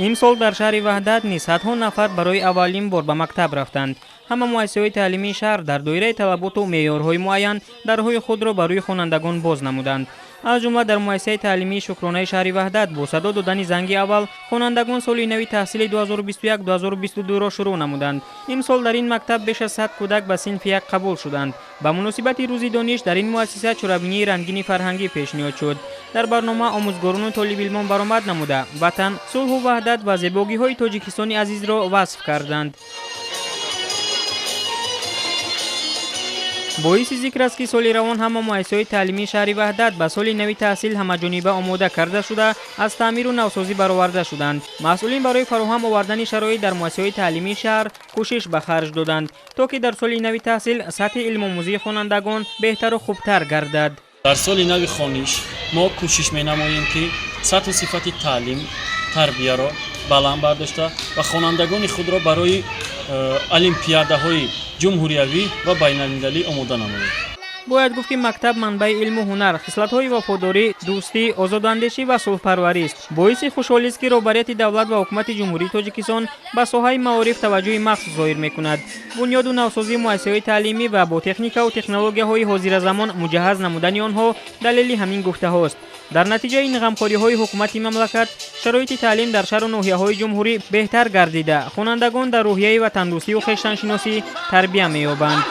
имсол дар шаҳри ваҳдат низ садҳо нафар барои аввалин бор ба мактаб рафтанд. ҳама муассисаҳои таълимии шаҳр дар доираи талаботу меъёрҳои муайян дарҳои худро ба рӯи хонандагон боз намуданд. аз ҷумла дар муассисаи таълимии шукронаи шаҳри ваҳдат бо садо додани занги аввал хонандагон соли нави таҳсили 2021-2022-ро шурӯъ намуданд. имсол дар ин мактаб беш аз 100 кӯдак ба синфи як қабул шуданд. ба муносибати рӯзи дониш дар ин муассиса чорабинии рангини фарҳангӣ пешниҳод шуд. дар барнома омӯзгорону толибилмон баромад намуда ватан, сулҳу ваҳдат ва зебогиҳои тоҷикистони азизро васф карданд. боиси зикр аст ки соли равон ҳама муассисаҳои таълимии шаҳри ваҳдат ба соли нави таҳсил ҳамаҷониба омода карда шуда аз таъмиру навсозӣ бароварда шуданд. масъулин барои фароҳам овардани шароит дар муассисаҳои таълимии шаҳр кӯшиш ба харҷ доданд, то ки дар соли нави таҳсил сатҳи илмомӯзии хонандагон беҳтару хубтар гардад. дар соли нави хониш мо кӯшиш менамоем ки сатҳу сифати таълим, тарбияро баланд бардошта ва хонандагони худро барои олимпиадаҳои ҷумҳуриявӣ ва байналмилалӣ омода намоем. бояд гуфт ки мактаб манбаи илму ҳунар, хислатҳои вафодорӣ, дӯстӣ, озодандешӣ ва сулҳпарварист. боиси хушҳолист ки роҳбарияти давлат ва ҳукумати ҷумҳурии Тоҷикистон ба соҳаи маориф таваҷҷӯҳи махсус зоҳир мекунад. бунёду навсозии муассисаҳои таълимӣ ва бо техникаву технологияҳои ҳозиразамон муҷаҳҳаз намудани онҳо далели ҳамин гуфтаҳост. дар натиҷаи ин ғамхориҳои ҳукумати мамлакат шароити таълим дар шаҳру ноҳияҳои ҷумҳурӣ беҳтар гардида хонандагон дар рӯҳияи ватандӯстиву хештаншиносӣ тарбия меёбанд.